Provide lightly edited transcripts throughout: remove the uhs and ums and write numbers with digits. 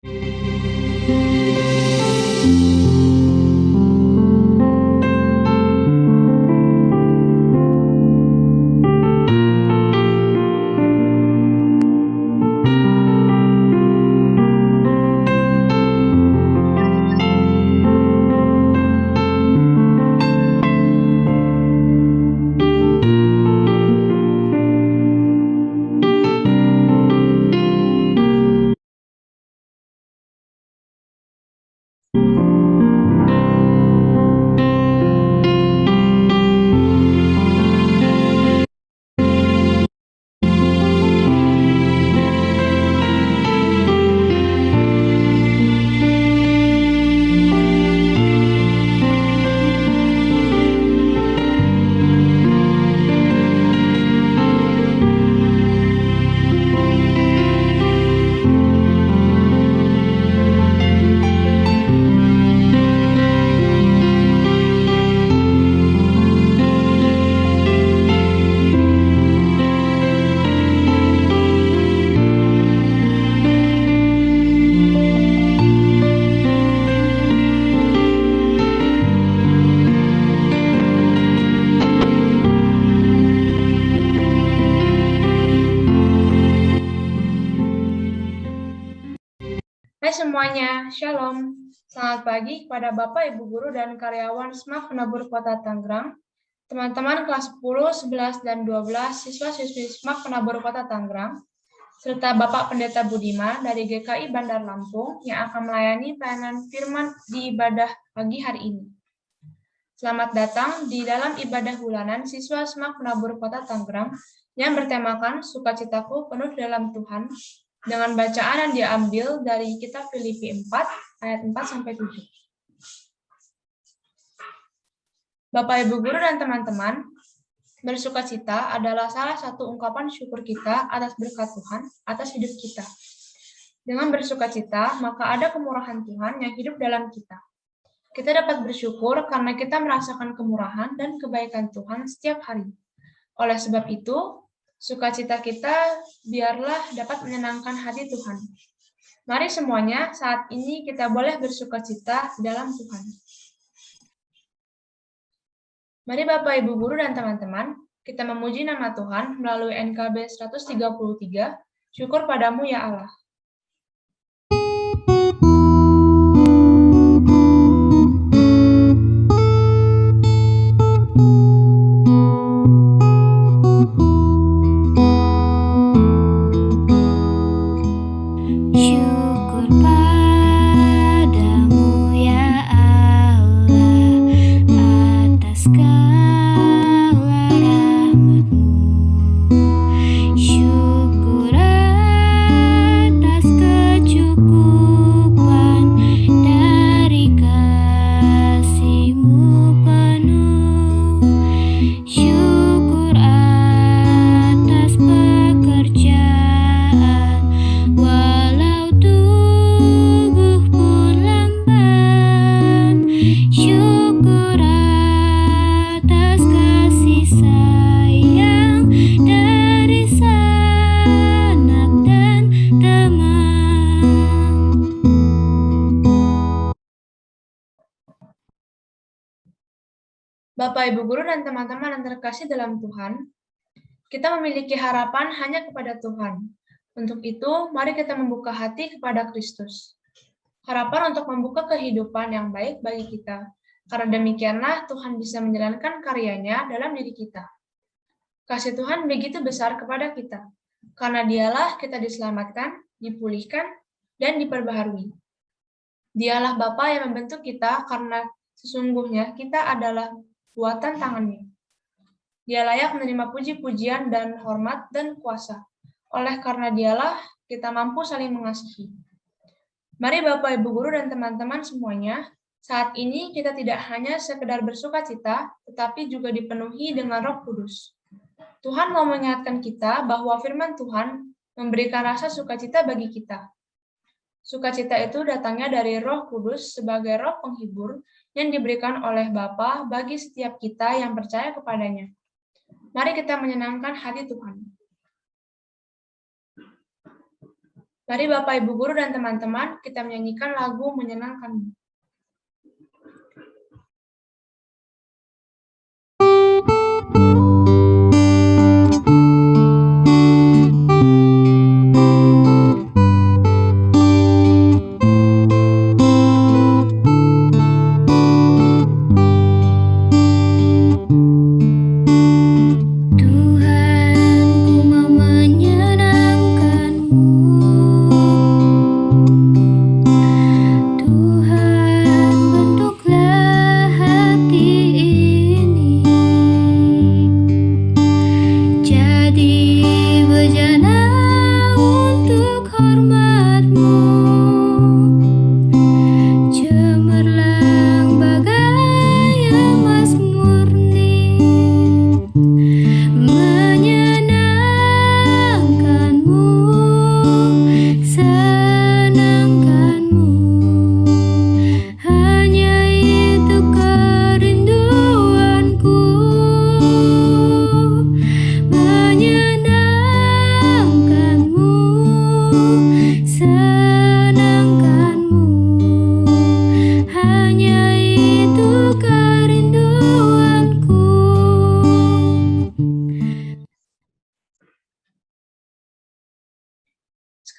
Hai semuanya, Shalom. Selamat pagi kepada Bapak, Ibu Guru, dan karyawan SMAK Penabur Kota Tangerang, teman-teman kelas 10, 11, dan 12 siswa-siswi SMAK Penabur Kota Tangerang, serta Bapak Pendeta Budiman dari GKI Bandar Lampung yang akan melayani pelayanan firman di ibadah pagi hari ini. Selamat datang di dalam ibadah bulanan siswa SMAK Penabur Kota Tangerang yang bertemakan Sukacitaku Penuh dalam Tuhan, dengan bacaan yang diambil dari kitab Filipi 4 ayat 4-7. Bapak, Ibu Guru, dan teman-teman, bersukacita adalah salah satu ungkapan syukur kita atas berkat Tuhan atas hidup kita. Dengan bersukacita, maka ada kemurahan Tuhan yang hidup dalam kita. Kita dapat bersyukur karena kita merasakan kemurahan dan kebaikan Tuhan setiap hari. Oleh sebab itu, sukacita kita biarlah dapat menyenangkan hati Tuhan. Mari semuanya, saat ini kita boleh bersukacita dalam Tuhan. Mari Bapak, Ibu Guru, dan teman-teman, kita memuji nama Tuhan melalui NKB 133, Syukur Padamu ya Allah. Syukur padamu ya Allah atas segala rahmat-Mu. Syukur atas kecukupan dari kasih-Mu penuh. Syukur atas pekerjaan walau tubuh pun lamban. Syukur atas kasih sayang dari sanak dan teman. Bapak, Ibu Guru, dan teman-teman yang terkasih dalam Tuhan, kita memiliki harapan hanya kepada Tuhan. Untuk itu, mari kita membuka hati kepada Kristus. Harapan untuk membuka kehidupan yang baik bagi kita. Karena demikianlah Tuhan bisa menjalankan karyanya dalam diri kita. Kasih Tuhan begitu besar kepada kita. Karena dialah kita diselamatkan, dipulihkan, dan diperbaharui. Dialah Bapa yang membentuk kita karena sesungguhnya kita adalah buatan tangannya. Dia layak menerima puji-pujian dan hormat dan kuasa. Oleh karena dialah kita mampu saling mengasihi. Mari Bapak, Ibu Guru, dan teman-teman semuanya, saat ini kita tidak hanya sekedar bersukacita, tetapi juga dipenuhi dengan Roh Kudus. Tuhan mau mengingatkan kita bahwa firman Tuhan memberikan rasa sukacita bagi kita. Sukacita itu datangnya dari Roh Kudus sebagai roh penghibur yang diberikan oleh Bapa bagi setiap kita yang percaya kepadanya. Mari kita menyenangkan hati Tuhan. Mari Bapak, Ibu Guru, dan teman-teman, kita menyanyikan lagu menyenangkanmu.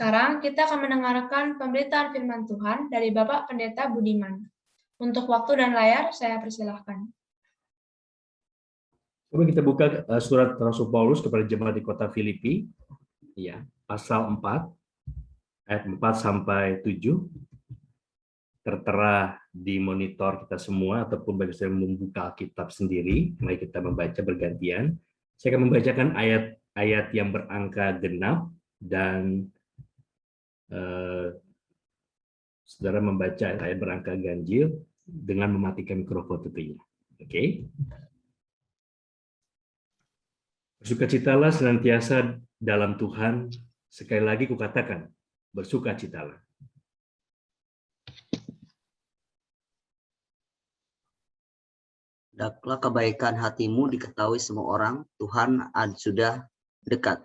Sekarang kita akan mendengarkan pemberitaan firman Tuhan dari Bapak Pendeta Budiman. Untuk waktu dan layar, saya persilahkan. Coba kita buka surat Rasul Paulus kepada jemaat di kota Filipi, ya, pasal 4, ayat 4 sampai 7, tertera di monitor kita semua, ataupun bagi saya membuka Alkitab sendiri. Mari kita membaca bergantian. Saya akan membacakan ayat-ayat yang berangka genap, dan saudara membaca ayat berangka ganjil dengan mematikan mikrofon tentunya. Oke? Bersukacitalah senantiasa dalam Tuhan. Sekali lagi kukatakan, bersukacitalah. Hendaklah kebaikan hatimu diketahui semua orang, Tuhan sudah dekat.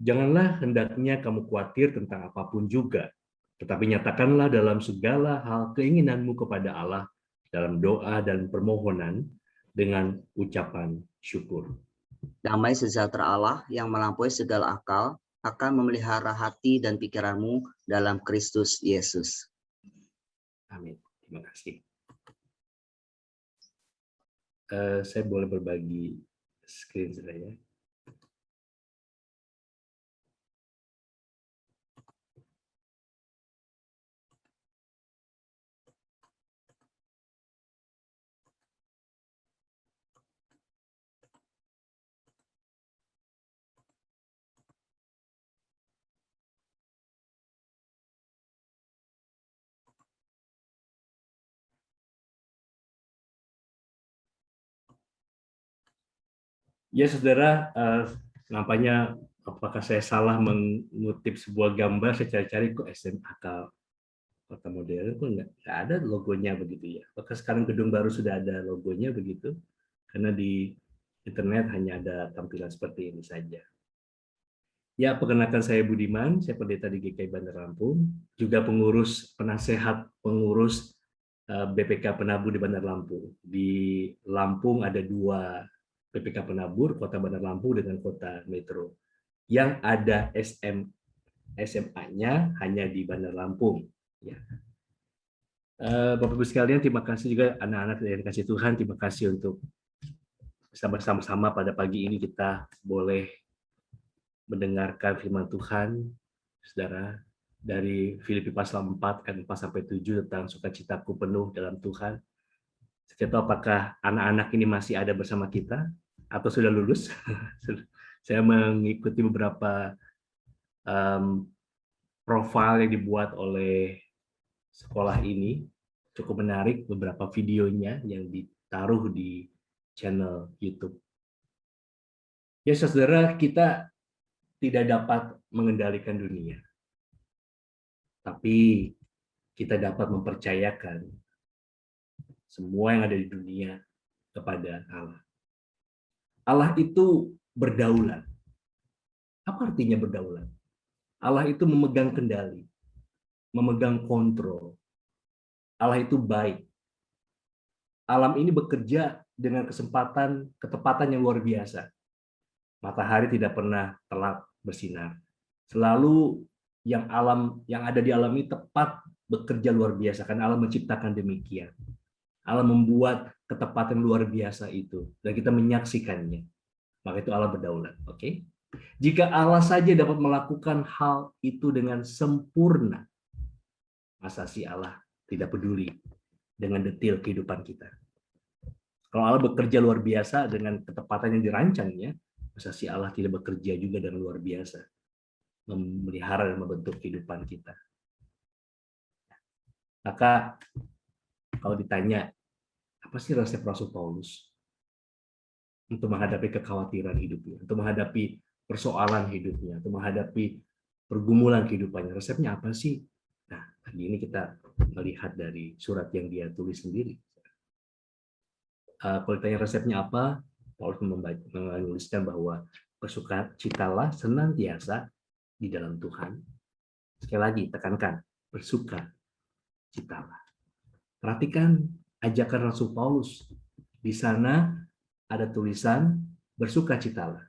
Janganlah hendaknya kamu khawatir tentang apapun juga, tetapi nyatakanlah dalam segala hal keinginanmu kepada Allah dalam doa dan permohonan dengan ucapan syukur. Damai sejahtera Allah yang melampaui segala akal akan memelihara hati dan pikiranmu dalam Kristus Yesus. Amin. Terima kasih. Saya boleh berbagi screen saya. Ya saudara, nampaknya apakah saya salah mengutip sebuah gambar, saya cari-cari kok SMAK Kota Modern, kok nggak ada logonya begitu ya. Apakah sekarang gedung baru sudah ada logonya begitu? Karena di internet hanya ada tampilan seperti ini saja. Ya, perkenalkan saya Budiman, saya pendeta di GKI Bandar Lampung, juga penasehat pengurus BPK Penabur di Bandar Lampung. Di Lampung ada 2 BPK Penabur, Kota Bandar Lampung dengan Kota Metro. Yang ada SMA-nya hanya di Bandar Lampung. Ya. Bapak-Ibu sekalian, terima kasih juga anak-anak yang dikasih Tuhan, terima kasih untuk bersama-sama pada pagi ini kita boleh mendengarkan firman Tuhan, saudara, dari Filipi pasal 4 ayat 4 sampai 7 tentang sukacitaku penuh dalam Tuhan. Saya tahu apakah anak-anak ini masih ada bersama kita atau sudah lulus. Saya mengikuti beberapa profil yang dibuat oleh sekolah ini, cukup menarik beberapa videonya yang ditaruh di channel YouTube. Ya saudara, kita tidak dapat mengendalikan dunia, tapi kita dapat mempercayakan semua yang ada di dunia kepada Allah. Allah itu berdaulat. Apa artinya berdaulat? Allah itu memegang kendali, memegang kontrol. Allah itu baik. Alam ini bekerja dengan ketepatan yang luar biasa. Matahari tidak pernah telat bersinar. Selalu yang ada di alam ini tepat bekerja luar biasa, karena Allah menciptakan demikian. Allah membuat ketepatan luar biasa itu, dan kita menyaksikannya. Maka itu Allah berdaulat. Oke? Jika Allah saja dapat melakukan hal itu dengan sempurna, masa sih Allah tidak peduli dengan detail kehidupan kita? Kalau Allah bekerja luar biasa dengan ketepatan yang dirancangnya, masa sih Allah tidak bekerja juga dengan luar biasa, memelihara dan membentuk kehidupan kita? Maka kalau ditanya, apa sih resep Rasul Paulus untuk menghadapi kekhawatiran hidupnya, untuk menghadapi persoalan hidupnya, untuk menghadapi pergumulan kehidupannya, resepnya apa sih? Nah, pagi ini kita melihat dari surat yang dia tulis sendiri. Kalau ditanya resepnya apa, Paulus menuliskan bahwa bersukacitalah senantiasa di dalam Tuhan. Sekali lagi, tekankan, bersukacitalah. Perhatikan ajakan Rasul Paulus. Di sana ada tulisan bersukacitalah.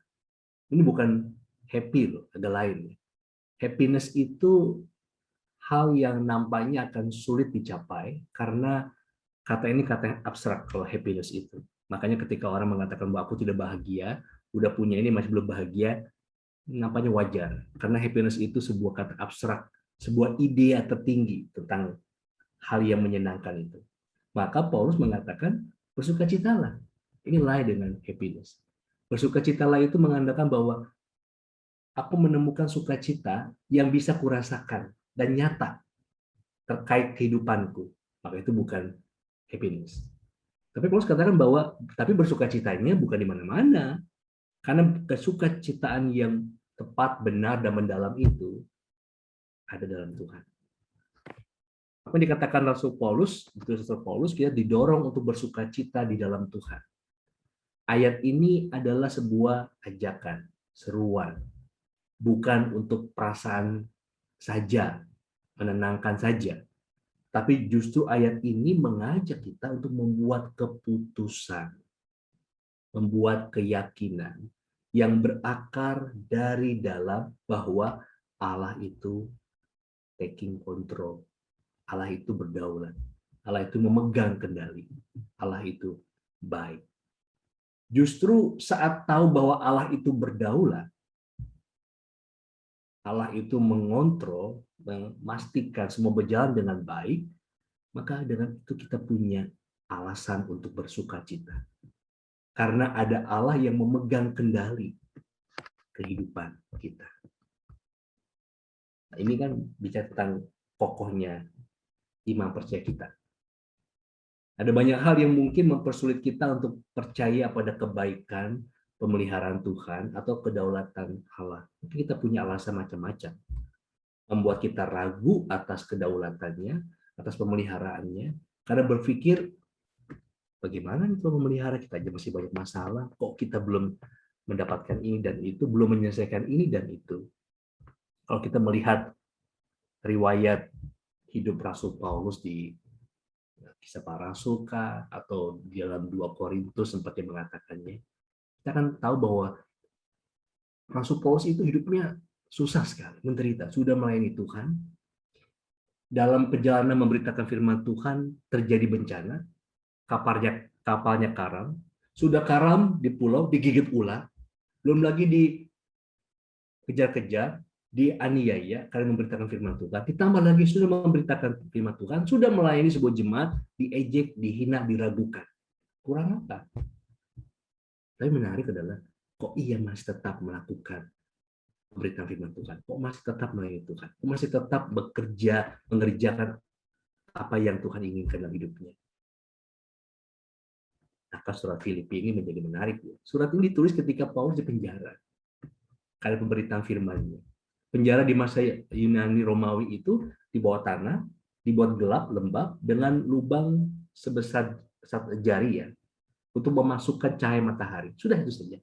Ini bukan happy loh, ada lain. Happiness itu hal yang nampaknya akan sulit dicapai karena kata ini kata yang abstrak kalau happiness itu. Makanya ketika orang mengatakan bahwa aku tidak bahagia, udah punya ini masih belum bahagia, nampaknya wajar. Karena happiness itu sebuah kata abstrak, sebuah ide tertinggi tentang hal yang menyenangkan itu. Maka Paulus mengatakan bersukacitalah. Ini lain dengan happiness. Bersukacitalah itu mengandalkan bahwa aku menemukan sukacita yang bisa kurasakan dan nyata terkait kehidupanku. Maka itu bukan happiness. Tapi Paulus katakan bahwa tapi bersukacitanya bukan di mana-mana. Karena kesukacitaan yang tepat, benar, dan mendalam itu ada dalam Tuhan. Apa yang dikatakan Rasul Paulus, kita didorong untuk bersukacita di dalam Tuhan. Ayat ini adalah sebuah ajakan, seruan, bukan untuk perasaan saja, menenangkan saja, tapi justru ayat ini mengajak kita untuk membuat keputusan, membuat keyakinan yang berakar dari dalam bahwa Allah itu taking control, Allah itu berdaulat, Allah itu memegang kendali, Allah itu baik. Justru saat tahu bahwa Allah itu berdaulat, Allah itu mengontrol, memastikan semua berjalan dengan baik, maka dengan itu kita punya alasan untuk bersukacita. Karena ada Allah yang memegang kendali kehidupan kita. Nah, ini kan bicara tentang kokohnya iman percaya kita. Ada banyak hal yang mungkin mempersulit kita untuk percaya pada kebaikan, pemeliharaan Tuhan, atau kedaulatan Allah. Mungkin kita punya alasan macam-macam. Membuat kita ragu atas kedaulatannya, atas pemeliharaannya, karena berpikir, bagaimana nih kalau memelihara, kita aja masih banyak masalah, kok kita belum mendapatkan ini dan itu, belum menyelesaikan ini dan itu. Kalau kita melihat riwayat hidup Rasul Paulus di Kisah Para Rasul atau di dalam 2 Korintus sempat dia mengatakannya, kita kan tahu bahwa Rasul Paulus itu hidupnya susah sekali, menderita, sudah melayani Tuhan. Dalam perjalanan memberitakan firman Tuhan terjadi bencana, kapalnya karam, sudah karam di pulau digigit ular, belum lagi dikejar-kejar, dianiaya karena memberitakan firman Tuhan. Ditambah lagi sudah memberitakan firman Tuhan, sudah melayani sebuah jemaat, diejek, dihina, diragukan. Kurang apa? Tapi menarik adalah kok ia masih tetap melakukan pemberitaan firman Tuhan? Kok masih tetap melayani Tuhan? Kok masih tetap bekerja, mengerjakan apa yang Tuhan inginkan dalam hidupnya? Maka surat Filipi ini menjadi menarik. Surat ini ditulis ketika Paulus di penjara. Karena pemberitaan firman-Nya. Penjara di masa Yunani Romawi itu di bawah tanah, dibuat gelap, lembab, dengan lubang sebesar jari ya, untuk memasukkan cahaya matahari. Sudah itu saja.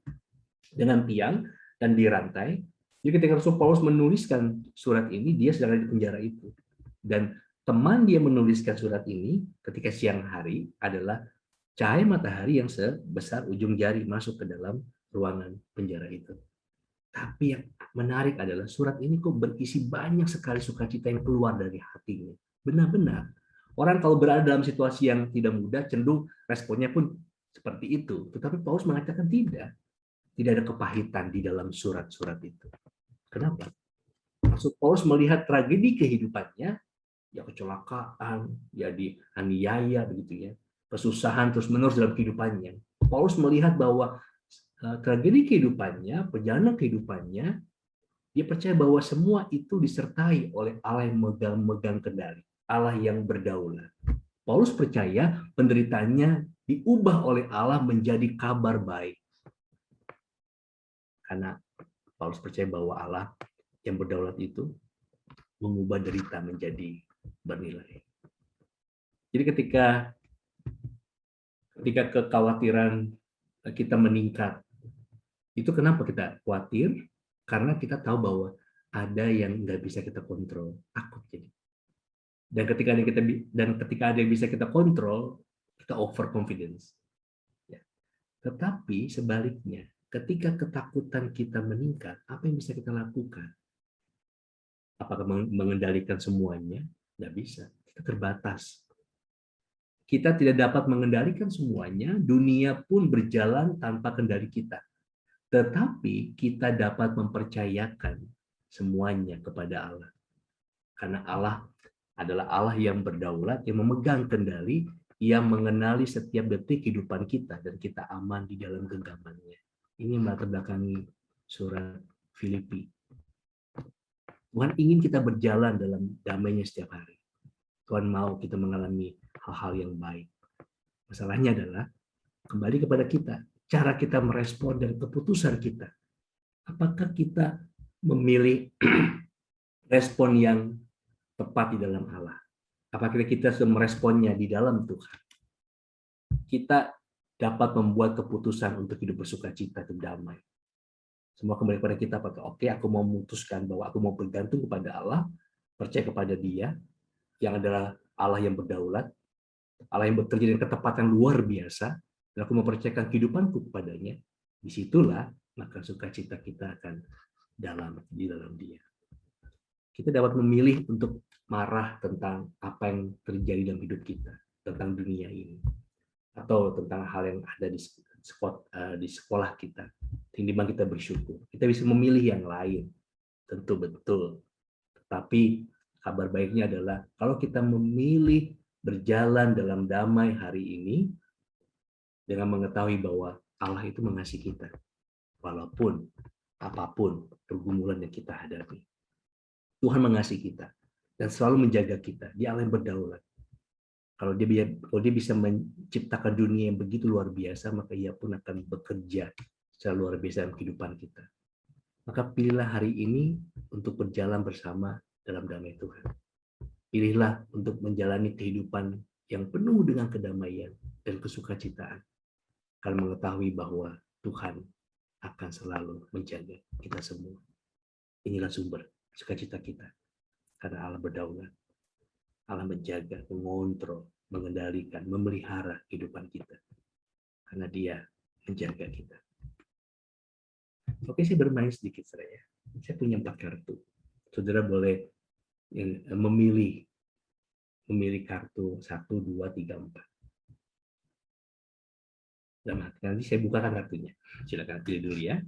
Dengan tiang dan dirantai, Jadi ketika Rasul Paulus menuliskan surat ini, dia sedang ada di penjara itu. Dan teman dia menuliskan surat ini ketika siang hari adalah cahaya matahari yang sebesar ujung jari masuk ke dalam ruangan penjara itu. Tapi yang menarik adalah surat ini kok berisi banyak sekali sukacita yang keluar dari hatinya. Benar-benar. Orang kalau berada dalam situasi yang tidak mudah, cenderung responnya pun seperti itu. Tetapi Paulus mengatakan tidak. Tidak ada kepahitan di dalam surat-surat itu. Kenapa? Maksud Paulus melihat tragedi kehidupannya, ya kecelakaan, ya dianiaya, begitu ya, kesusahan terus-menerus dalam kehidupannya. Paulus melihat bahwa tragedi kehidupannya, perjalanan kehidupannya, dia percaya bahwa semua itu disertai oleh Allah yang megang kendali, Allah yang berdaulat. Paulus percaya penderitaannya diubah oleh Allah menjadi kabar baik. Karena Paulus percaya bahwa Allah yang berdaulat itu mengubah derita menjadi bernilai. Jadi ketika kekhawatiran kita meningkat, itu kenapa kita khawatir? Karena kita tahu bahwa ada yang nggak bisa kita kontrol, takut jadi. Dan ketika ada yang bisa kita kontrol, kita overconfidence. Ya. Tetapi sebaliknya, ketika ketakutan kita meningkat, apa yang bisa kita lakukan? Apakah mengendalikan semuanya? Nggak bisa, kita terbatas. Kita tidak dapat mengendalikan semuanya, dunia pun berjalan tanpa kendali kita. Tetapi kita dapat mempercayakan semuanya kepada Allah. Karena Allah adalah Allah yang berdaulat, yang memegang kendali, yang mengenali setiap detik kehidupan kita, dan kita aman di dalam genggamannya. Ini melatar belakangi surat Filipi. Tuhan ingin kita berjalan dalam damainya setiap hari. Tuhan mau kita mengalami hal-hal yang baik. Masalahnya adalah kembali kepada kita, cara kita merespon dan keputusan kita. Apakah kita memilih respon yang tepat di dalam Allah? Apakah kita sudah meresponnya di dalam Tuhan? Kita dapat membuat keputusan untuk hidup bersukacita dan damai. Semua kembali kepada kita, apakah oke, aku mau memutuskan bahwa aku mau bergantung kepada Allah, percaya kepada Dia, yang adalah Allah yang berdaulat, Allah yang bekerja dengan ketepatan luar biasa, dan aku mempercayakan kehidupanku kepadanya. Disitulah maka sukacita kita akan di dalam Dia. Kita dapat memilih untuk marah tentang apa yang terjadi dalam hidup kita, tentang dunia ini, atau tentang hal yang ada di sekolah kita. Timbang kita bersyukur, kita bisa memilih yang lain, tentu betul. Tetapi kabar baiknya adalah kalau kita memilih berjalan dalam damai hari ini dengan mengetahui bahwa Allah itu mengasihi kita, walaupun apapun pergumulan yang kita hadapi. Tuhan mengasihi kita dan selalu menjaga kita. Dia Allah yang berdaulat. Kalau dia bisa menciptakan dunia yang begitu luar biasa, maka Ia pun akan bekerja secara luar biasa dalam kehidupan kita. Maka pilihlah hari ini untuk berjalan bersama dalam damai Tuhan. Pilihlah untuk menjalani kehidupan yang penuh dengan kedamaian dan kesukacitaan. Karena mengetahui bahwa Tuhan akan selalu menjaga kita semua. Inilah sumber sukacita kita. Karena Allah berdaulat. Allah menjaga, mengontrol, mengendalikan, memelihara kehidupan kita. Karena Dia menjaga kita. Oke, saya bermain sedikit, saudara. Saya punya 4 kartu. Saudara boleh memilih kartu 1, 2, 3, 4. Nanti saya bukakan kartunya. Silakan pilih dulu ya.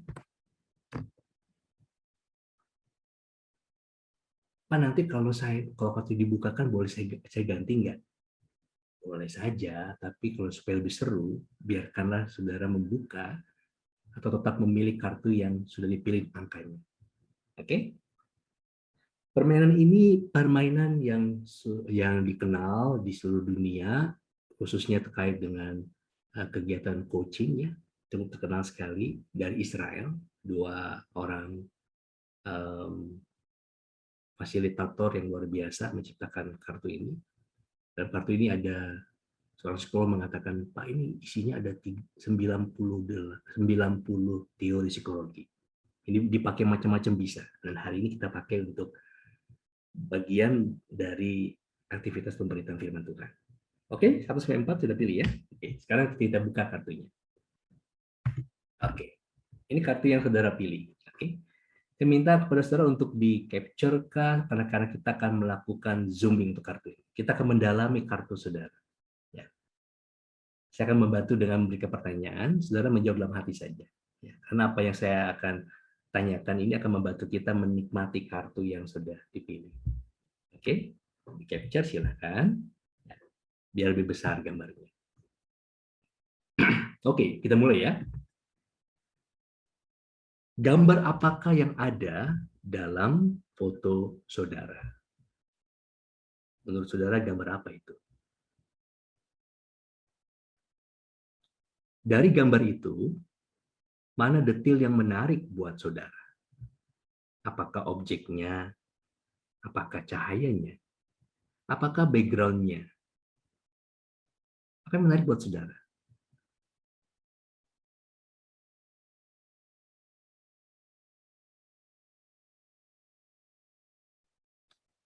Pak, nanti kalau kartu dibukakan boleh saya ganti nggak? Boleh saja, tapi kalau supaya lebih seru, biarkanlah saudara membuka atau tetap memilih kartu yang sudah dipilih angkanya. Oke? Permainan ini permainan yang dikenal di seluruh dunia, khususnya terkait dengan kegiatan coaching, ya, cukup terkenal sekali dari Israel. 2 orang fasilitator yang luar biasa menciptakan kartu ini. Dan kartu ini ada seorang psikolog mengatakan, Pak, ini isinya ada 90 teori psikologi. Ini dipakai macam-macam bisa. Dan hari ini kita pakai untuk bagian dari aktivitas pemberitaan firman Tuhan. Oke, 1-4 sudah pilih ya. Oke, sekarang kita buka kartunya. Oke, ini kartu yang saudara pilih. Oke, saya minta kepada saudara untuk di-capture-kan, karena kita akan melakukan zooming untuk kartu ini. Kita akan mendalami kartu saudara. Ya. Saya akan membantu dengan memberikan pertanyaan, saudara menjawab dalam hati saja. Ya, karena apa yang saya akan tanyakan ini akan membantu kita menikmati kartu yang sudah dipilih. Oke, di-capture silakan. Ya, biar lebih besar gambarnya. Oke, kita mulai ya. Gambar apakah yang ada dalam foto saudara? Menurut saudara gambar apa itu? Dari gambar itu, mana detail yang menarik buat saudara? Apakah objeknya? Apakah cahayanya? Apakah background-nya? Apa yang menarik buat saudara?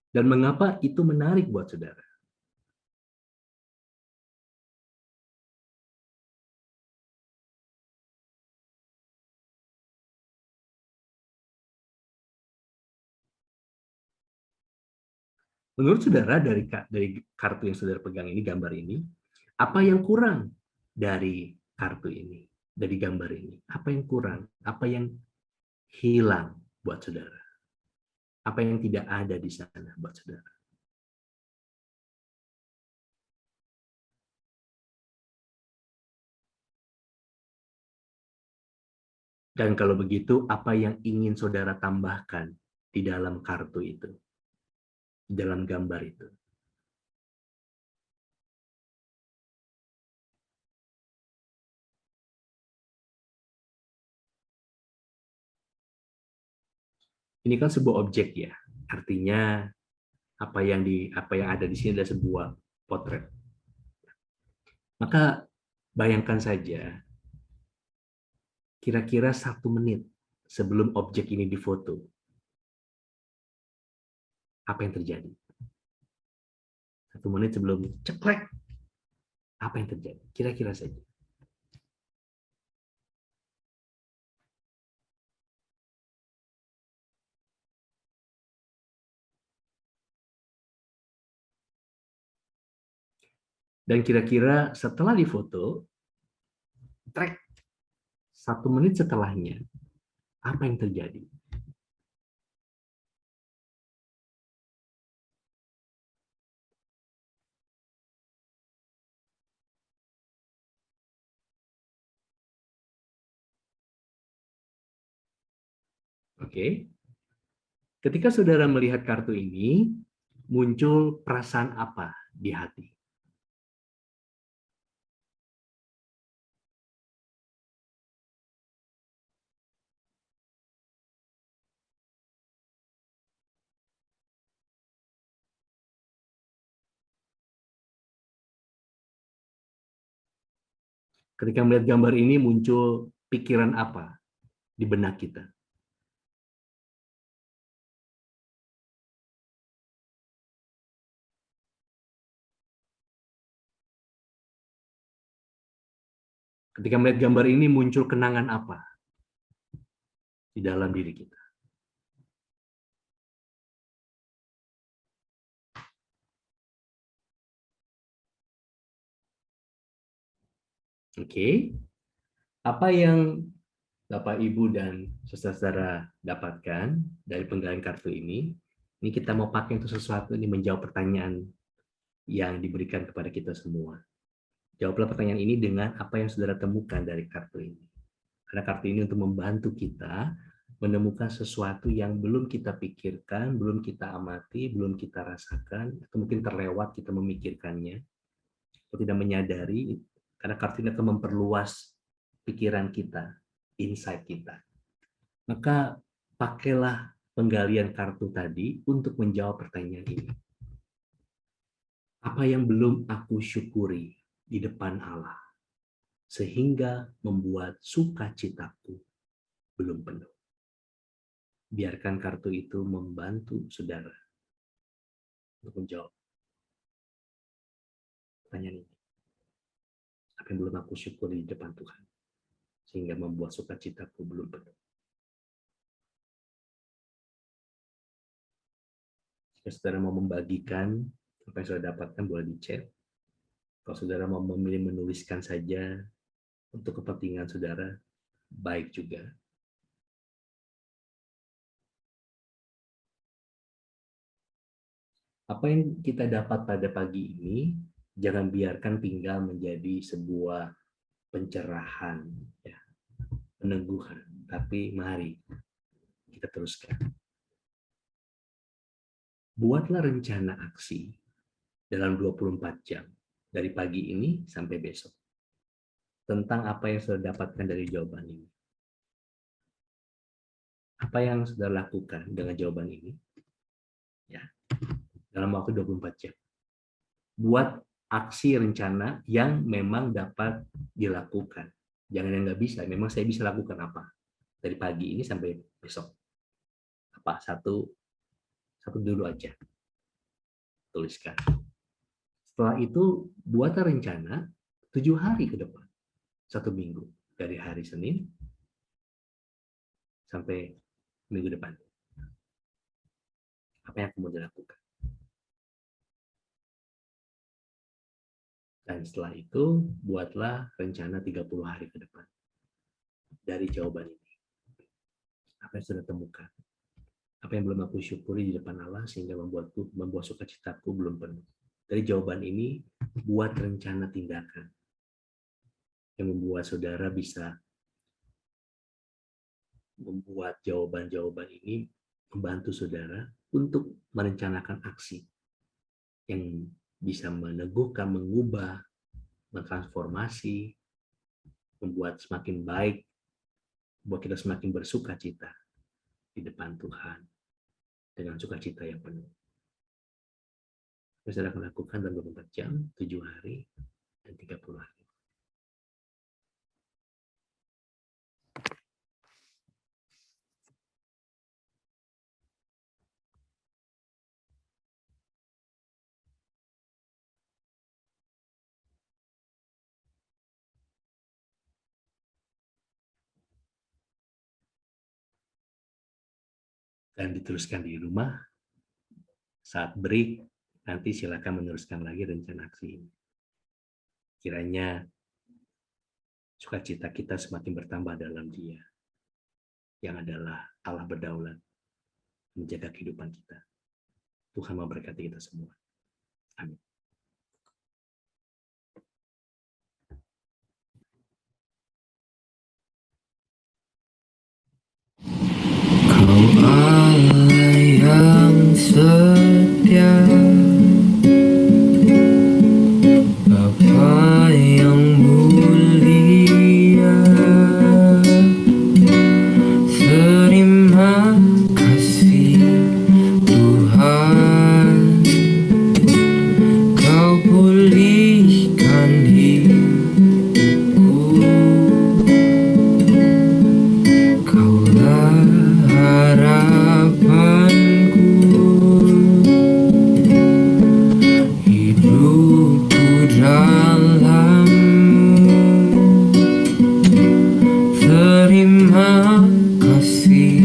Dan mengapa itu menarik buat saudara? Menurut saudara dari kartu yang saudara pegang ini, gambar ini, apa yang kurang dari kartu ini, dari gambar ini? Apa yang kurang? Apa yang hilang buat saudara? Apa yang tidak ada di sana buat saudara? Dan kalau begitu, apa yang ingin saudara tambahkan di dalam kartu itu, di dalam gambar itu? Ini kan sebuah objek ya, artinya apa yang ada di sini adalah sebuah potret. Maka bayangkan saja, kira-kira 1 menit sebelum objek ini difoto, apa yang terjadi? 1 menit sebelum ceklek, apa yang terjadi? Kira-kira saja. Dan kira-kira setelah difoto, trek 1 menit setelahnya, apa yang terjadi? Oke. Ketika saudara melihat kartu ini, muncul perasaan apa di hati? Ketika melihat gambar ini, muncul pikiran apa di benak kita? Ketika melihat gambar ini, muncul kenangan apa di dalam diri kita? Oke. Apa yang Bapak, Ibu, dan saudara-saudara dapatkan dari penggalian kartu ini kita mau pakai untuk sesuatu ini, menjawab pertanyaan yang diberikan kepada kita semua. Jawablah pertanyaan ini dengan apa yang saudara temukan dari kartu ini. Karena kartu ini untuk membantu kita menemukan sesuatu yang belum kita pikirkan, belum kita amati, belum kita rasakan, atau mungkin terlewat kita memikirkannya, atau tidak menyadari, karena kartu ini akan memperluas pikiran kita, insight kita. Maka pakailah penggalian kartu tadi untuk menjawab pertanyaan ini. Apa yang belum aku syukuri di depan Allah, sehingga membuat sukacitaku belum penuh? Biarkan kartu itu membantu saudara untuk menjawab pertanyaan ini. Apa yang belum aku syukuri di depan Tuhan, sehingga membuat sukacitaku belum penuh. Jika saudara mau membagikan apa yang saudara dapatkan, boleh di chat. Kalau saudara mau memilih menuliskan saja untuk kepentingan saudara, baik juga. Apa yang kita dapat pada pagi ini, jangan biarkan tinggal menjadi sebuah pencerahan, ya, peneguhan. Tapi mari kita teruskan. Buatlah rencana aksi dalam 24 jam, dari pagi ini sampai besok, tentang apa yang sudah dapatkan dari jawaban ini. Apa yang sudah lakukan dengan jawaban ini? Ya, dalam waktu 24 jam. Buat aksi rencana yang memang dapat dilakukan. Jangan yang nggak bisa, memang saya bisa lakukan apa? Dari pagi ini sampai besok. Apa? Satu dulu aja. Tuliskan. Setelah itu, buatlah rencana 7 hari ke depan. 1 minggu. Dari hari Senin sampai minggu depan. Apa yang kamu lakukan? Dan setelah itu, buatlah rencana 30 hari ke depan. Dari jawaban ini. Apa yang sudah temukan? Apa yang belum aku syukuri di depan Allah sehingga membuat sukacitaku belum penuh. Dari jawaban ini, buat rencana tindakan. Yang membuat saudara bisa membuat jawaban-jawaban ini membantu saudara untuk merencanakan aksi yang bisa meneguhkan, mengubah, mentransformasi, membuat semakin baik, buat kita semakin bersukacita di depan Tuhan dengan sukacita yang penuh. Kita akan lakukan dalam 24 jam, 7 hari, dan 30 hari. Dan diteruskan di rumah. Saat break, nanti silakan meneruskan lagi rencana aksi ini. Kiranya sukacita kita semakin bertambah dalam Dia, yang adalah Allah berdaulat, menjaga kehidupan kita. Tuhan memberkati kita semua. Amin. Allah yang setia, Bapa yang mulia, terima kasih Tuhan, Kau pulihkan hidupku, Kaulah harapanku, hidupku dalam-Mu. Terima kasih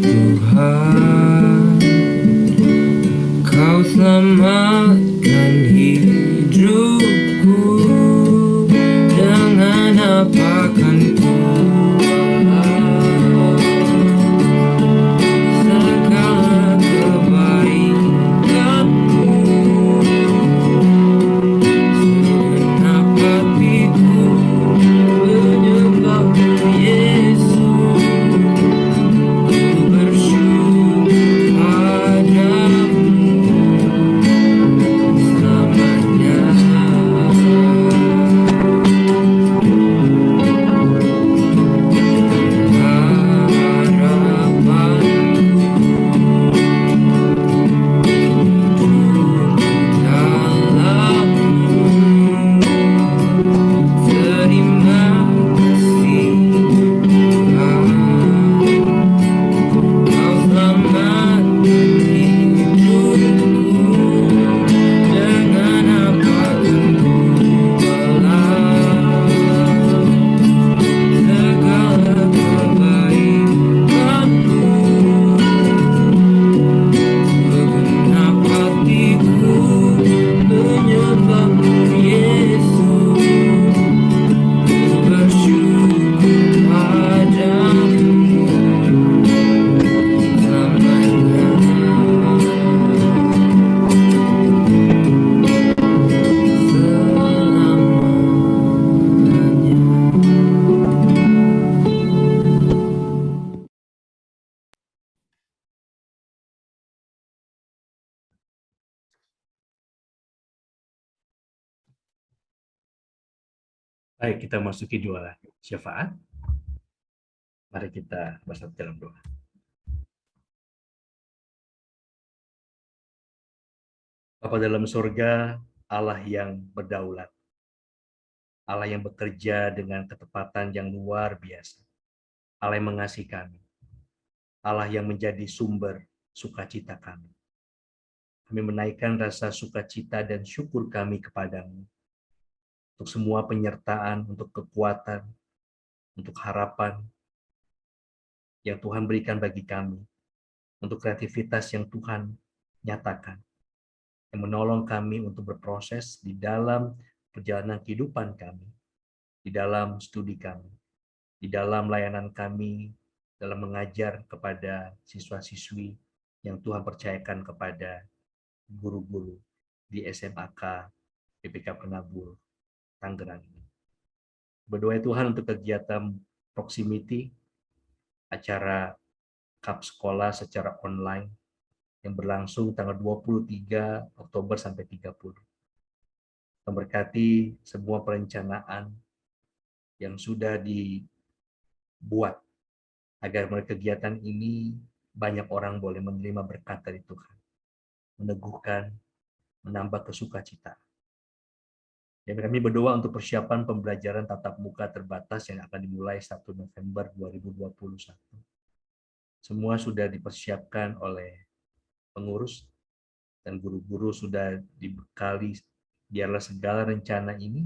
Tuhan, Kau selamatkan hidupku. Dengan apa kan ku segala kebaikan-Mu, segenap hatiku menyembah Yesus, ku bersyukur padamu. Baik, kita masuki doa syafaat. Mari kita bersatu dalam doa. Bapa dalam surga, Allah yang berdaulat, Allah yang bekerja dengan ketepatan yang luar biasa, Allah yang mengasihi kami, Allah yang menjadi sumber sukacita kami. Kami menaikkan rasa sukacita dan syukur kami kepadamu untuk semua penyertaan, untuk kekuatan, untuk harapan yang Tuhan berikan bagi kami, untuk kreativitas yang Tuhan nyatakan, yang menolong kami untuk berproses di dalam perjalanan kehidupan kami, di dalam studi kami, di dalam layanan kami, dalam mengajar kepada siswa-siswi yang Tuhan percayakan kepada guru-guru di SMAK PPK Penabur Tangerang ini. Berdoa Tuhan untuk kegiatan proximity, acara cup sekolah secara online yang berlangsung tanggal 23 Oktober sampai 30. Memberkati semua perencanaan yang sudah dibuat agar melalui kegiatan ini banyak orang boleh menerima berkat dari Tuhan, meneguhkan, menambah kesukacitaan. Dan kami berdoa untuk persiapan pembelajaran tatap muka terbatas yang akan dimulai 1 November 2021. Semua sudah dipersiapkan oleh pengurus dan guru-guru sudah dibekali, biarlah segala rencana ini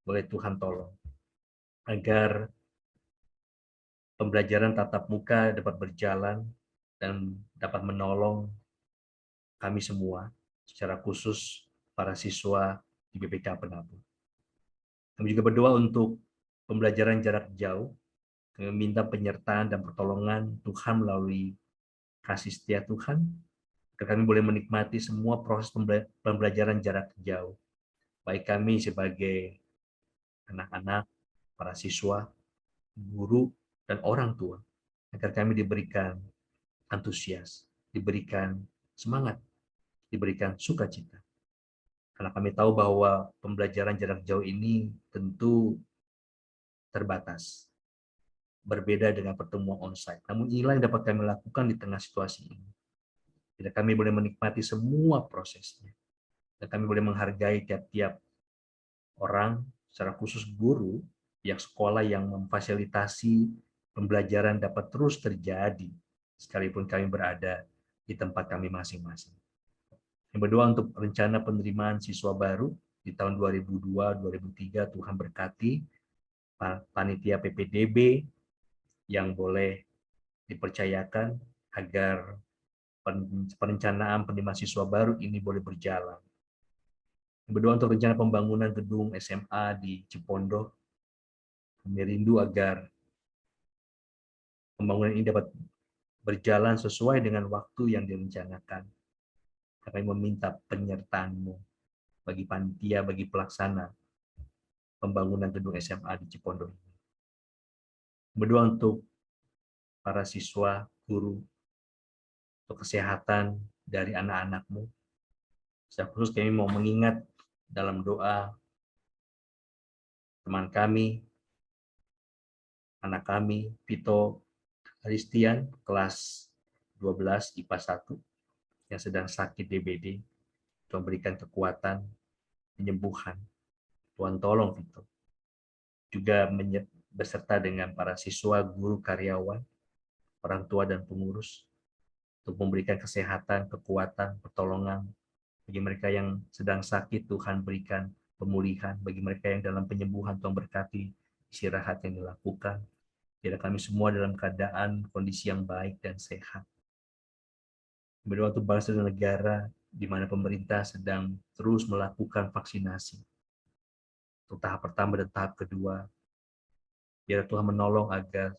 boleh Tuhan tolong agar pembelajaran tatap muka dapat berjalan dan dapat menolong kami semua, secara khusus para siswa di BPK Penabur. Kami juga berdoa untuk pembelajaran jarak jauh, kami minta penyertaan dan pertolongan Tuhan melalui kasih setia Tuhan, agar kami boleh menikmati semua proses pembelajaran jarak jauh, baik kami sebagai anak-anak, para siswa, guru, dan orang tua, agar kami diberikan antusias, diberikan semangat, diberikan sukacita. Karena kami tahu bahwa pembelajaran jarak jauh ini tentu terbatas, berbeda dengan pertemuan onsite. Namun inilah yang dapat kami lakukan di tengah situasi ini. Jadi kami boleh menikmati semua prosesnya. Dan kami boleh menghargai tiap-tiap orang, secara khusus guru, pihak sekolah yang memfasilitasi pembelajaran dapat terus terjadi, sekalipun kami berada di tempat kami masing-masing. Yang berdoa untuk rencana penerimaan siswa baru di tahun 2002-2003, Tuhan berkati panitia PPDB yang boleh dipercayakan agar perencanaan penerimaan siswa baru ini boleh berjalan. Yang berdoa untuk rencana pembangunan gedung SMA di Cipondoh, kami rindu agar pembangunan ini dapat berjalan sesuai dengan waktu yang direncanakan. Kami meminta penyertaan-Mu bagi panitia, bagi pelaksana pembangunan gedung SMA di Cipondoh ini. Berdoa untuk para siswa, guru, untuk kesehatan dari anak-anak-Mu. Secara khusus kami mau mengingat dalam doa teman kami, anak kami, Vito Christian, kelas 12 IPA 1, yang sedang sakit DBD. Tuhan berikan kekuatan, penyembuhan. Tuhan tolong Vito. Juga beserta dengan para siswa, guru, karyawan, orang tua dan pengurus, untuk memberikan kesehatan, kekuatan, pertolongan. Bagi mereka yang sedang sakit, Tuhan berikan pemulihan. Bagi mereka yang dalam penyembuhan, Tuhan berkati istirahat yang dilakukan. Biar kami semua dalam keadaan kondisi yang baik dan sehat. Berdoa untuk bangsa dan negara di mana pemerintah sedang terus melakukan vaksinasi. Untuk tahap pertama dan tahap kedua, biar Tuhan menolong agar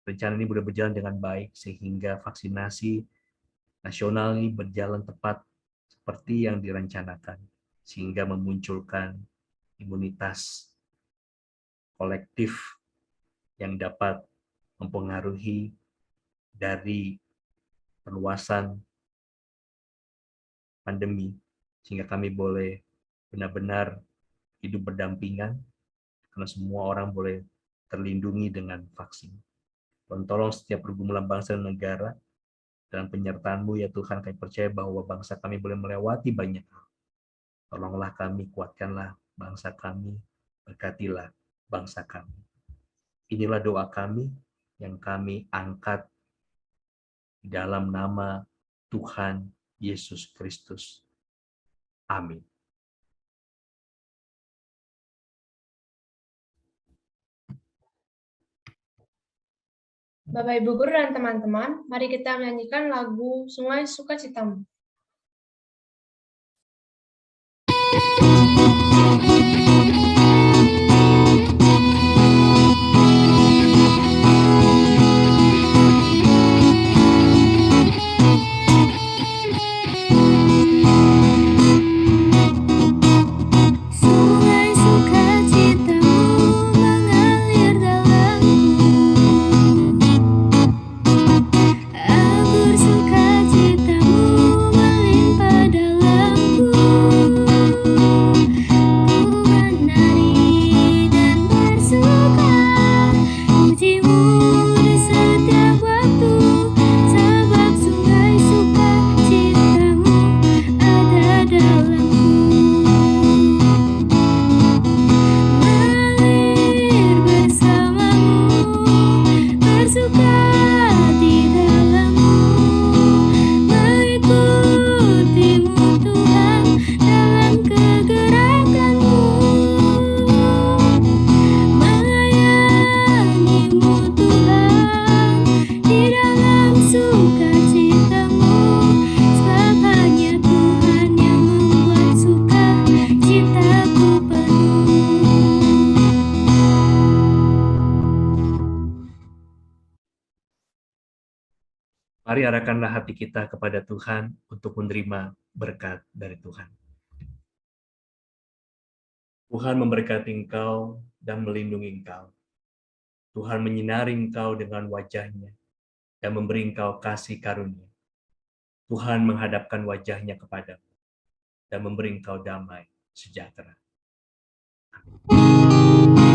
rencana ini boleh berjalan dengan baik sehingga vaksinasi nasional ini berjalan tepat seperti yang direncanakan, sehingga memunculkan imunitas kolektif yang dapat mempengaruhi dari perluasan pandemi, sehingga kami boleh benar-benar hidup berdampingan karena semua orang boleh terlindungi dengan vaksin. Tuhan tolong setiap pergumulan bangsa dan negara, dalam penyertaan-Mu ya Tuhan, kami percaya bahwa bangsa kami boleh melewati banyak hal. Tolonglah kami, kuatkanlah bangsa kami, berkatilah bangsa kami. Inilah doa kami yang kami angkat di dalam nama Tuhan Yesus Kristus. Amin. Bapak, Ibu Guru, dan teman-teman, mari kita menyanyikan lagu Sungai Sukacitamu. Sungai sukacitamu mengalir dalamku, agur sukacitamu melimpah dalamku. Ku menari dan bersuka, pujimu di setiap waktu, sebab sungai sukacitamu ada dalamku. Mengalir bersamamu, bersuka di dalammu, mengikutimu Tuhan dalam kegerakanmu, melayanimu Tuhan di dalam sukacitamu, sebab hanya Tuhan yang membuat sukacitaku penuh. Mari arahkanlah hati kita kepada Tuhan untuk menerima berkat dari Tuhan. Tuhan memberkati engkau dan melindungi engkau. Tuhan menyinari engkau dengan wajah-Nya dan memberi engkau kasih karunia. Tuhan menghadapkan wajah-Nya kepadamu dan memberi engkau damai sejahtera. Haleluya,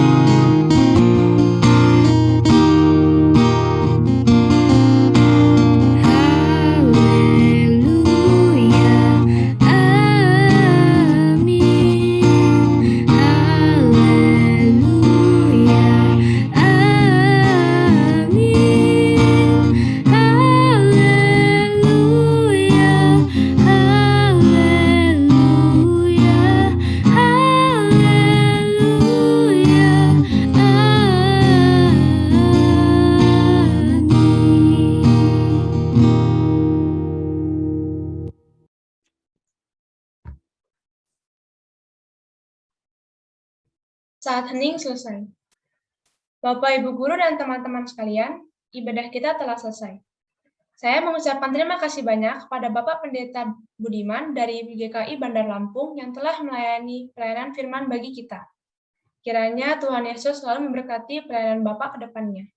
amin. Haleluya, amin. Haleluya, haleluya, haleluya, amin. Saat hening selesai. Bapak, Ibu Guru, dan teman-teman sekalian, ibadah kita telah selesai. Saya mengucapkan terima kasih banyak kepada Bapak Pendeta Budiman dari GKI Bandar Lampung yang telah melayani pelayanan firman bagi kita. Kiranya Tuhan Yesus selalu memberkati pelayanan Bapak ke depannya.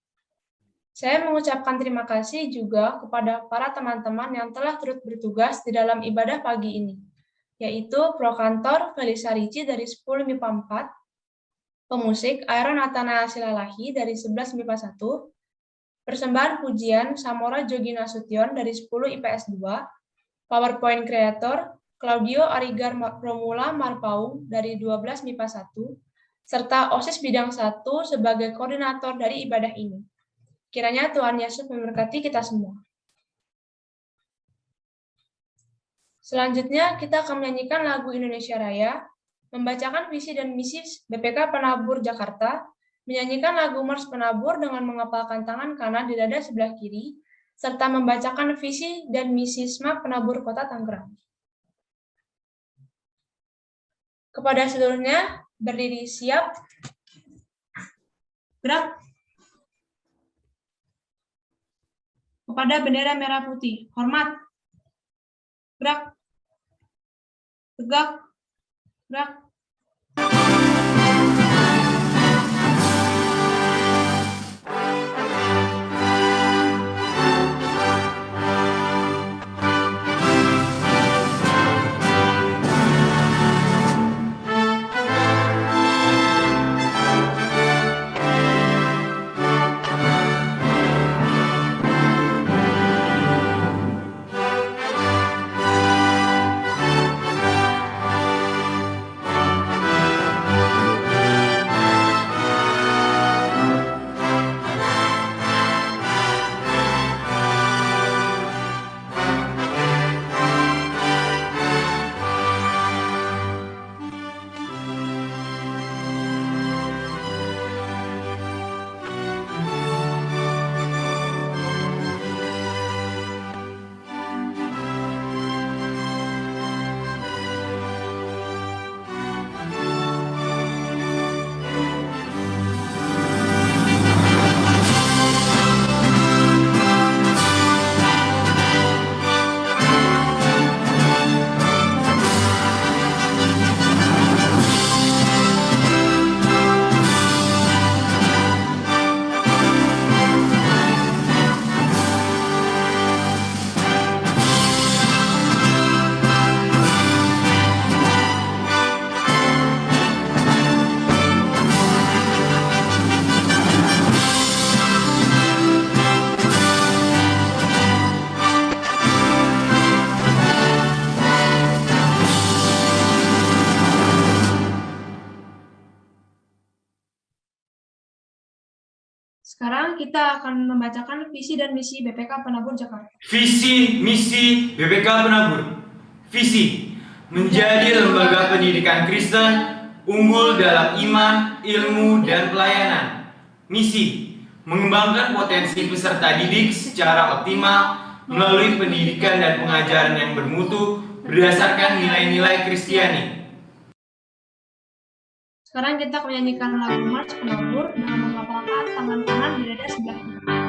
Saya mengucapkan terima kasih juga kepada para teman-teman yang telah turut bertugas di dalam ibadah pagi ini, yaitu Prokantor Felisa Ricci dari 10 MIPA 4, pemusik Aaron Nathanael Silalahi dari 11 MIPA 1, persembahan pujian Samora Jogi Nasution dari 10 IPS 2, PowerPoint Creator Claudio Arigar Romula Marpaung dari 12 MIPA 1, serta OSIS Bidang 1 sebagai koordinator dari ibadah ini. Kiranya Tuhan Yesus memberkati kita semua. Selanjutnya, kita akan menyanyikan lagu Indonesia Raya, membacakan visi dan misi BPK Penabur Jakarta, menyanyikan lagu Mars Penabur dengan mengepalkan tangan kanan di dada sebelah kiri, serta membacakan visi dan misi SMAK Penabur Kota Tangerang. Kepada seluruhnya, berdiri siap, gerak. Kepada bendera merah putih, hormat, gerak, tegak, gerak. Sekarang kita akan membacakan visi dan misi BPK Penabur Jakarta. Visi misi BPK Penabur. Visi menjadi lembaga pendidikan Kristen unggul dalam iman, ilmu, dan pelayanan. Misi mengembangkan potensi peserta didik secara optimal melalui pendidikan dan pengajaran yang bermutu berdasarkan nilai-nilai Kristiani. Sekarang kita akan menyanyikan lagu Mars Penabur dengan melambangkan tangan kanan di dada sebelah kiri.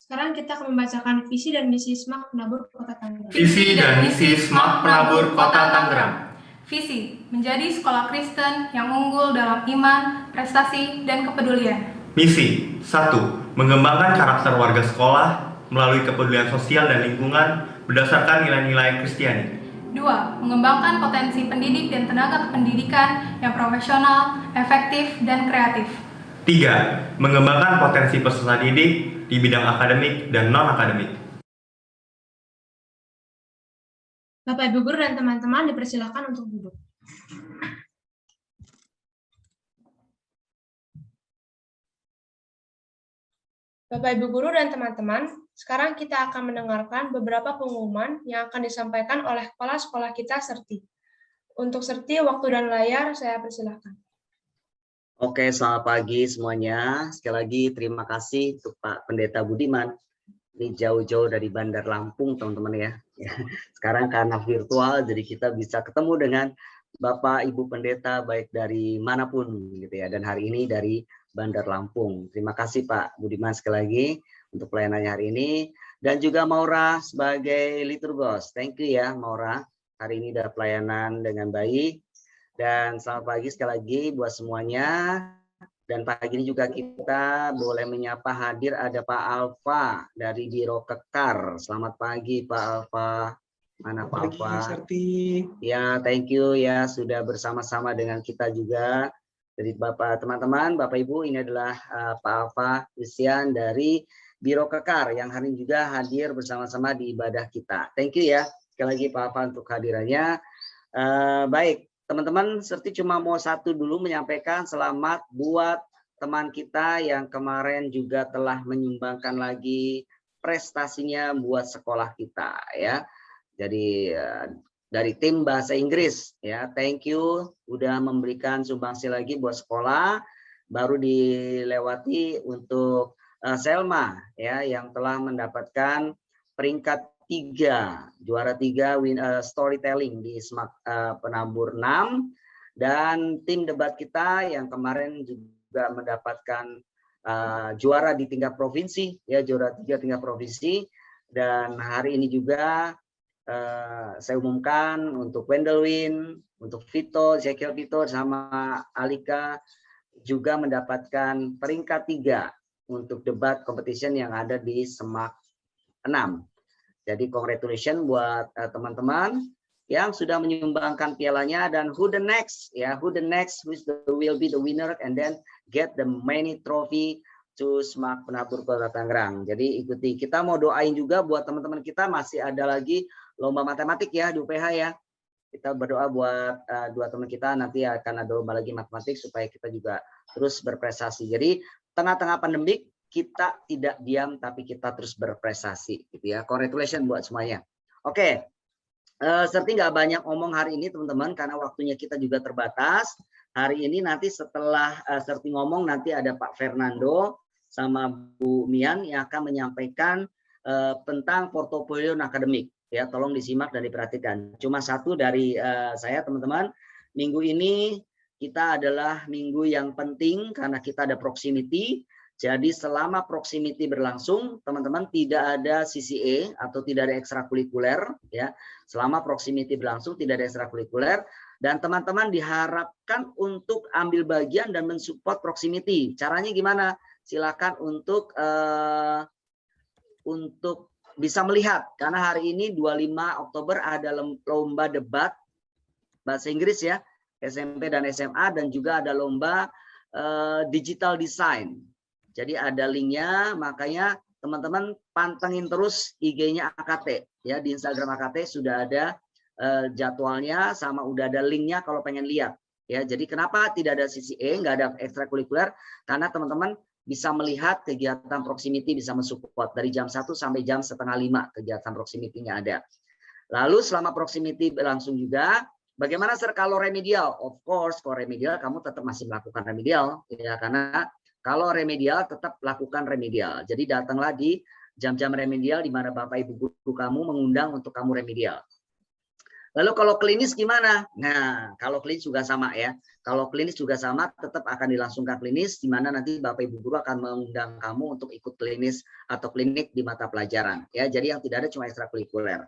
Sekarang kita akan membacakan visi dan misi SMAK Penabur Kota Tangerang. Visi dan misi SMAK Penabur Kota Tangerang. Visi, menjadi sekolah Kristen yang unggul dalam iman, prestasi, dan kepedulian. Misi 1. Mengembangkan karakter warga sekolah melalui kepedulian sosial dan lingkungan berdasarkan nilai-nilai Kristiani. 2. Mengembangkan potensi pendidik dan tenaga kependidikan yang profesional, efektif, dan kreatif. 3. Mengembangkan potensi peserta didik di bidang akademik dan non-akademik. Bapak, Ibu Guru, dan teman-teman dipersilakan untuk duduk. Bapak, Ibu Guru, dan teman-teman, sekarang kita akan mendengarkan beberapa pengumuman yang akan disampaikan oleh Kepala Sekolah kita, Serti. Untuk Serti, waktu dan layar saya persilakan. Oke, selamat pagi semuanya. Sekali lagi terima kasih untuk Pak Pendeta Budiman. Ini jauh-jauh dari Bandar Lampung, teman-teman ya. Sekarang karena virtual, jadi kita bisa ketemu dengan Bapak Ibu Pendeta baik dari manapun gitu ya. Dan hari ini dari Bandar Lampung. Terima kasih Pak Budiman sekali lagi untuk pelayanannya hari ini. Dan juga Maura sebagai liturgos. Thank you ya Maura. Hari ini udah pelayanan dengan baik. Dan selamat pagi sekali lagi buat semuanya. Dan pagi ini juga kita boleh menyapa hadir ada Pak Alfa dari Biro Kekar. Selamat pagi Pak Alfa. Mana Pak Alfa? Ya, thank you ya sudah bersama-sama dengan kita juga. Dari Bapak teman-teman, Bapak Ibu, ini adalah Pak Alfa Christian dari Biro Kekar yang hari ini juga hadir bersama-sama di ibadah kita. Thank you ya sekali lagi Pak Alfa untuk kehadirannya. Baik. Teman-teman, seperti cuma mau satu dulu menyampaikan selamat buat teman kita yang kemarin juga telah menyumbangkan lagi prestasinya buat sekolah kita ya. Jadi dari tim bahasa Inggris ya, thank you udah memberikan sumbangsi lagi buat sekolah. Baru dilewati untuk Selma ya yang telah mendapatkan peringkat 3, juara 3 storytelling di SMAK Penabur 6, dan tim debat kita yang kemarin juga mendapatkan juara di tingkat provinsi ya, juara 3 tingkat provinsi. Dan hari ini juga saya umumkan untuk Wendelwin, untuk Vito, Zekiel Vito sama Alika juga mendapatkan peringkat 3 untuk debat competition yang ada di SMAK 6. Jadi congratulations buat teman-teman yang sudah menyumbangkan pialanya. Dan who the next ya, who the next will be the winner and then get the many trophy to SMAK Penabur Kota Tangerang. Jadi ikuti, kita mau doain juga buat teman-teman kita, masih ada lagi lomba matematik ya di UPH ya. Kita berdoa buat dua teman kita, nanti akan ada lomba lagi matematik supaya kita juga terus berprestasi. Jadi tengah-tengah pandemik kita tidak diam tapi kita terus berprestasi gitu ya. Congratulations buat semuanya. Oke. Seperti nggak banyak omong hari ini teman-teman karena waktunya kita juga terbatas. Hari ini nanti setelah Serti ngomong nanti ada Pak Fernando sama Bu Mian yang akan menyampaikan tentang portofolio akademik ya. Tolong disimak dan diperhatikan. Cuma satu dari saya teman-teman, minggu ini kita adalah minggu yang penting karena kita ada proximity. Jadi selama proximity berlangsung, teman-teman tidak ada CCA atau tidak ada ekstrakurikuler ya. Selama proximity berlangsung tidak ada ekstrakurikuler, dan teman-teman diharapkan untuk ambil bagian dan mensupport proximity. Caranya gimana? Silakan untuk bisa melihat karena hari ini 25 Oktober ada lomba debat bahasa Inggris ya, SMP dan SMA, dan juga ada lomba digital design. Jadi ada linknya, makanya teman-teman pantengin terus IG-nya AKT ya, di Instagram AKT sudah ada jadwalnya sama udah ada linknya kalau pengen lihat ya. Jadi kenapa tidak ada CCA, nggak ada ekstrakurikuler? Karena teman-teman bisa melihat kegiatan proximity, bisa mensupport dari jam 1 sampai jam 4:30 kegiatan proximity-nya ada. Lalu selama proximity berlangsung juga, bagaimana kalau remedial? Of course, kalau remedial kamu tetap masih melakukan remedial ya, karena kalau remedial tetap lakukan remedial. Jadi datanglah di jam-jam remedial di mana Bapak Ibu guru kamu mengundang untuk kamu remedial. Lalu kalau klinis gimana? Nah, kalau klinis juga sama ya. Kalau klinis juga sama, tetap akan dilangsungkan klinis di mana nanti Bapak Ibu guru akan mengundang kamu untuk ikut klinis atau klinik di mata pelajaran ya. Jadi yang tidak ada cuma ekstrakurikuler.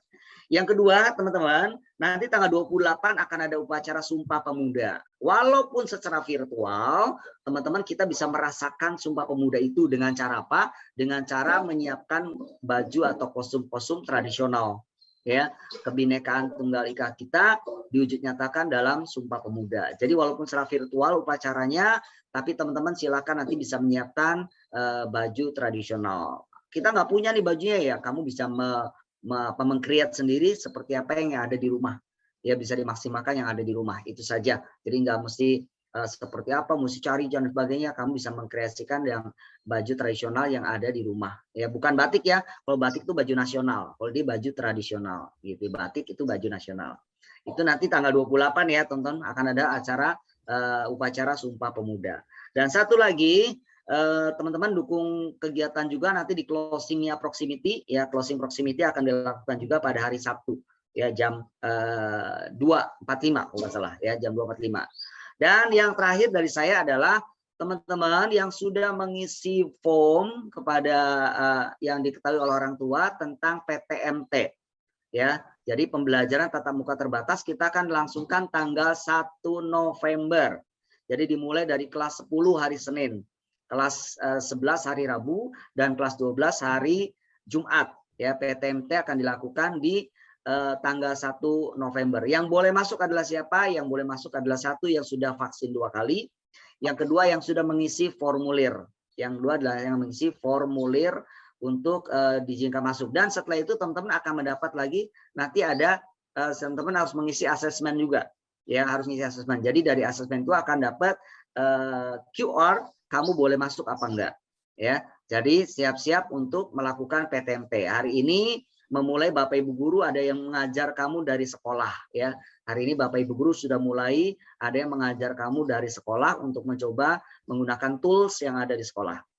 Yang kedua, teman-teman, nanti tanggal 28 akan ada upacara Sumpah Pemuda. Walaupun secara virtual, teman-teman kita bisa merasakan Sumpah Pemuda itu dengan cara apa? Dengan cara menyiapkan baju atau kostum-kostum tradisional. Ya, kebinekaan Tunggal Ika kita diwujud nyatakan dalam Sumpah Pemuda. Jadi walaupun secara virtual upacaranya, tapi teman-teman silakan nanti bisa menyiapkan baju tradisional. Kita nggak punya nih bajunya ya, kamu bisa meng-create sendiri seperti apa yang ada di rumah. Ya bisa dimaksimalkan yang ada di rumah, itu saja. Jadi nggak mesti seperti apa, mesti cari dan sebagainya. Kamu bisa mengkreasikan yang baju tradisional yang ada di rumah. Ya bukan batik ya. Kalau batik itu baju nasional. Kalau dia baju tradisional, gitu. Batik itu baju nasional. Itu nanti tanggal 28 ya, tonton akan ada acara upacara Sumpah Pemuda. Dan satu lagi, teman-teman dukung kegiatan juga nanti di closingnya proximity ya. Closing proximity akan dilakukan juga pada hari Sabtu ya, jam 2.45 kalau nggak salah ya, jam 2.45. Dan yang terakhir dari saya adalah teman-teman yang sudah mengisi form kepada yang diketahui oleh orang tua tentang PTMT ya. Jadi pembelajaran tatap muka terbatas kita akan langsungkan tanggal 1 November. Jadi dimulai dari kelas 10 hari Senin, kelas 11 hari Rabu, dan kelas 12 hari Jumat. Ya, PTMT akan dilakukan di tanggal 1 November. Yang boleh masuk adalah siapa? Yang boleh masuk adalah satu yang sudah vaksin 2 kali, yang kedua yang sudah mengisi formulir, yang kedua adalah yang mengisi formulir untuk diizinkan masuk. Dan setelah itu teman-teman akan mendapat lagi, nanti ada teman-teman harus mengisi asesmen juga. Ya, harus mengisi asesmen. Jadi dari asesmen itu akan dapat QR, kamu boleh masuk apa enggak. Ya, jadi siap-siap untuk melakukan PTMT. Hari ini memulai Bapak Ibu Guru ada yang mengajar kamu dari sekolah. Ya, hari ini Bapak Ibu Guru sudah mulai ada yang mengajar kamu dari sekolah untuk mencoba menggunakan tools yang ada di sekolah.